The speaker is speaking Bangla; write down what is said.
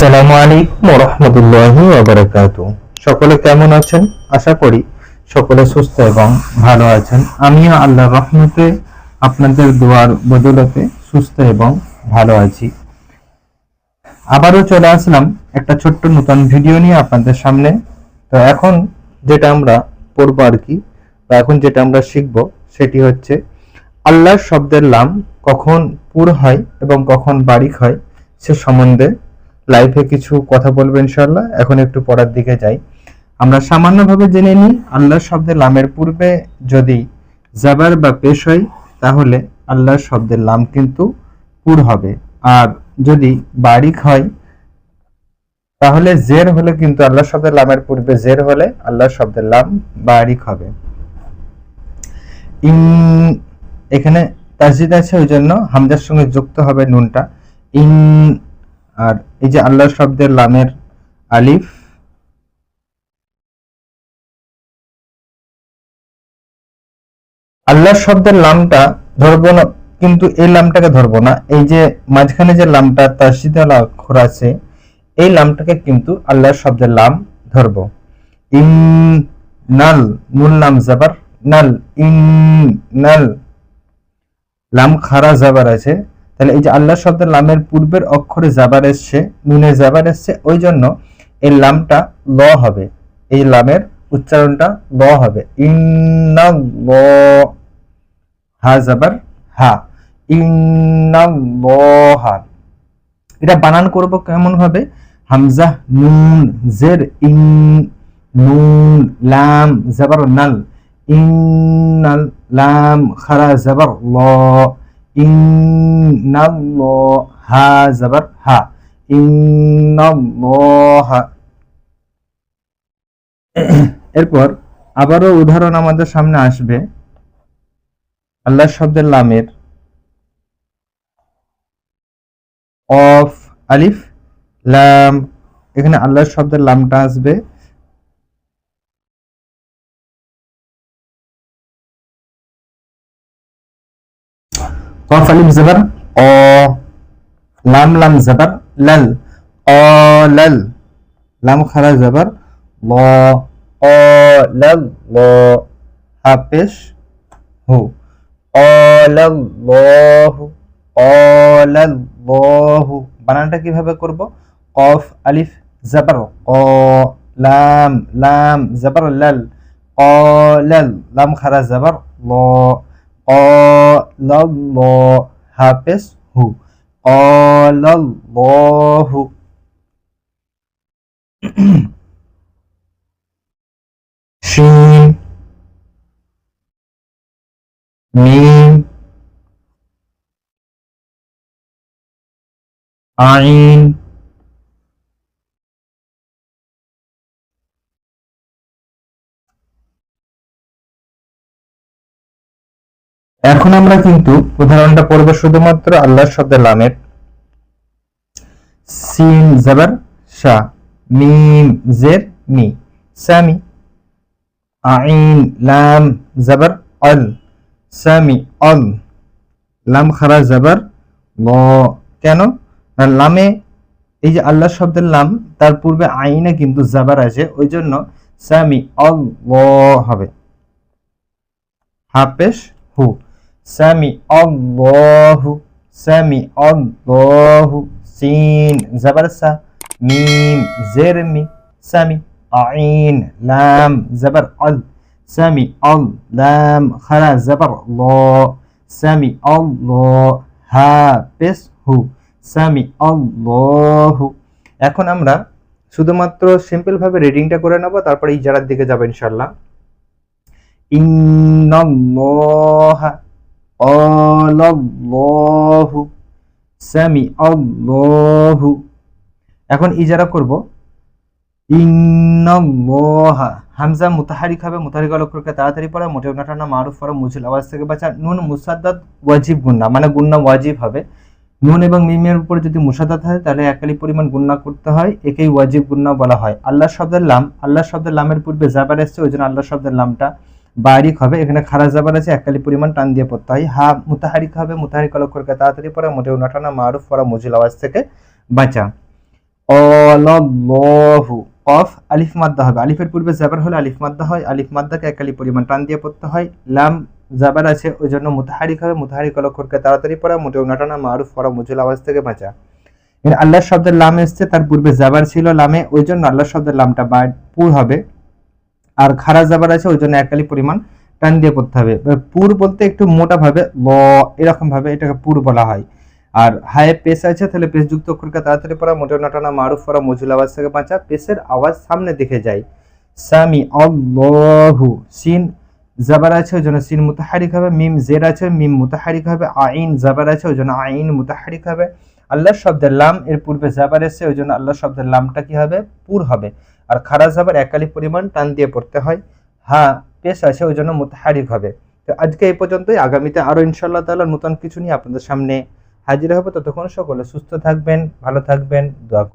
আসসালামু আলাইকুম ওয়া রাহমাতুল্লাহি ওয়া বারাকাতুহু। সকলে কেমন আছেন? আশা করি সকলে সুস্থ এবং ভালো আছেন। আমিও আল্লাহর রহমতে আপনাদের দোয়ার বদৌলতে সুস্থ এবং ভালো আছি। আবারও চলে আসলাম একটা ছোট্ট নতুন ভিডিও নিয়ে আপনাদের সামনে। তো এখন যেটা আমরা পড়বো আর কি, বা এখন যেটা আমরা শিখব সেটি হচ্ছে আল্লাহর শব্দের লাম কখন পুর হয় এবং কখন বারিক হয় সে সম্বন্ধে লাইফে কিছু কথা বলবো ইনশাআল্লাহ। এখন একটু পড়ার দিকে যাই। আমরা সামান্যভাবে জেনে নিই, আল্লাহর শব্দের লামের পূর্বে যদি জাবার বা পেশ হয় তাহলে আল্লাহর শব্দের লাম কিন্তু পুর হবে, আর যদি বারিক হয় তাহলে জের হলে কিন্তু আল্লাহর শব্দের লামের পূর্বে জের হলে আল্লাহর শব্দের লাম বারিক হবে। এখানে তাসজিদ আছে, ওই জন্য হামজার সঙ্গে যুক্ত হবে নুনটা ইন। আর এই যে আল্লাহর শব্দের লামের আলিফ, আল্লাহর শব্দের লামটা ধরবো না, কিন্তু এই লামটাকে ধরবো না। এই যে মাঝখানে যে লামটা তাসজিদ ওয়ালা অক্ষর আছে এই লামটাকে কিন্তু আল্লাহর শব্দের লাম ধরবো। ইন নাল, নুন লাম জাবার নাল, ইন নাল লাম খারা জাবার আছে। তাহলে এই যে আল্লাহ শব্দের লামের পূর্বের অক্ষরে জাবার এসছে, নুনে জাবার এসছে, ওই জন্য এই লামটা ল হবে, এই লামের উচ্চারণটা ল হবে। ইন্নাল্লাহ, হা জাবার হা, ইন্নাল্লাহা। এটা বানান করব কেমন ভাবে? হামজা নুন জের ইন, নুন লাম জাবার নাল, ইন্নাল লাম খারা জাবার ল, ইন্নাল্লাহ হা জাবার হা, ইন্নাল্লাহা। এরপর আবারও উদাহরণ আমাদের সামনে আসবে আল্লাহ শব্দের লামের অফ আলিফ লাম। এখানে আল্লাহ শব্দের লামটা আসবে কফ আলিফ জাবার অ, লাম লাম জাবার লাল, অ লাল, লাম খারা জাবার ল, অ লাল ল, হা পেশ হু, অ লাল লহু, অ লাল লহু। বানানটা কিভাবে করব? কফ আলিফ জাবার ক, লাম লাম জাবার লাল, ক লাল, লাম খারা জাবার ল, ক লাল ল, হা পেশ হু, ক্বালাল্লাহু। শিন মিম আইন এখন আমরা কিন্তু উদাহরণটা পড়ব শুধুমাত্র আল্লাহর শব্দের লামের। সিন জাবার শা, মিম জের মি, সামি, আইন লাম জাবার অল, সামি অল, লাম খারা জাবার ল। কেন? লামে এই যে আল্লাহ শব্দের লাম তার পূর্বে আইনে কিন্তু জাবার আছে, ওই জন্য সামি অল হবে, হাফেশ হু, সামি আল্লাহু, সামি আল্লাহু। সিন জাবার সা, মিম জের মি, সামি, আইন লাম জাবার অল, সামি অল, লাম খারা জাবার ল, সামি আল্লাহ, হা পেশ হু, সামি আল্লাহু। এখন আমরা শুধুমাত্র সিম্পল ভাবে রিডিংটা করে নেব, তারপরে ইজারার দিকে যাব ইনশাআল্লাহ। ইন্নাল্লাহা ক্বালাল্লাহু, সামিআল্লাহু। এখন ইজারা করব ইন্নাল্লাহা। হামজা মুতাহারিক হবে, মুতাহারিক অক্ষরকে তাড়াতাড়ি পড়া, মোটেও না টানা, মারুফ পড়া, মুজিল আওয়াজ থেকে বাঁচা। নুন মুসাদ্দাদ ওয়াজিব গুন্না, মানে গুন্না ওয়াজিব হবে। নুন এবং মিমের উপরে যদি মুসাদ্দাদ হয় তাহলে একালি পরিমাণ গুন্না করতে হয়, একেই ওয়াজিব গুন্না বলা হয়। আল্লাহ শব্দের লাম, আল্লাহ শব্দের লামের পূর্বে জাবার এসছে, ওই জন্য আল্লাহ শব্দের লামটা বারিক হবে। এখানে খারা জাবার আছে, একালি পরিমাণ টান দিয়ে পড়তে হয়। হা মুতাহারিক হবে, মুতাহারিক অক্ষরকে তাড়াতাড়ি পড়া, মোটেও না টানা, মারুফ পড়া, মুজিল আওয়াজ থেকে বাঁচা। ক্বালাল্লাহু, কফ আলিফ মাদ্দা হবে, আলিফের পূর্বে জাবার হলে আলিফ মাদ্দা হয়, আলিফ মাদ্দাকে একালি পরিমাণ টান দিয়ে পড়তে হয়। লাম জাবার আছে ওই জন্য মুতাহারিক হবে, মুতাহারিক হলো অক্ষরকে তাড়াতাড়ি পড়া, মোটেও নাটানা, মারুফ পড়া, মুজুল আওয়াজ থেকে বাঁচা। আল্লাহ শব্দের লাম এসছে, তার পূর্বে জাবার ছিল লামে, ওই জন্য আল্লাহ শব্দের লামটা পুর হবে। আর খারা জাবার আছে ওই জন্য একালি পরিমাণ টান দিয়ে পড়তে হবে। পুর বলতে একটু মোটা ভাবে ল, এরকম ভাবে এটাকে পুর বলা হয়। আর হায়ে পেশ আছে, তাহলে পেশ যুক্ত অক্ষরকে তাড়াতাড়ি পড়া, মোটেও নাটানা, মারুফ পড়া, মজুল আওয়াজ থেকে বাঁচা। পেশের আওয়াজ সামনে দিকে যায়। সামি আল্লাহু, সিন জাবার আছে ওই জন্য সিন মুতাহারিক হবে, মিম জের আছে মিম মুতাহারিক হবে, আইন জাবার আছে ওই জন্য আইন মুতাহারিক হবে। আল্লাহ শব্দের লাম এর পূর্বে জাবার এসে ওই জন্য আল্লাহ শব্দের লামটা কি হবে, পুর হবে। আর খারা জাবার একালি পরিমাণ টান দিয়ে পড়তে হয়। হ্যাঁ পেশ আছে ওই জন্য মুতাহারিক হবে। তো আজকে এই পর্যন্তই, আগামীতে আরো ইনশাআল্লাহ তাআলা নতুন কিছু নিয়ে আপনাদের সামনে হাজির হবে। ততক্ষণ সকলে সুস্থ থাকবেন, ভালো থাকবেন, দোয়া করবেন।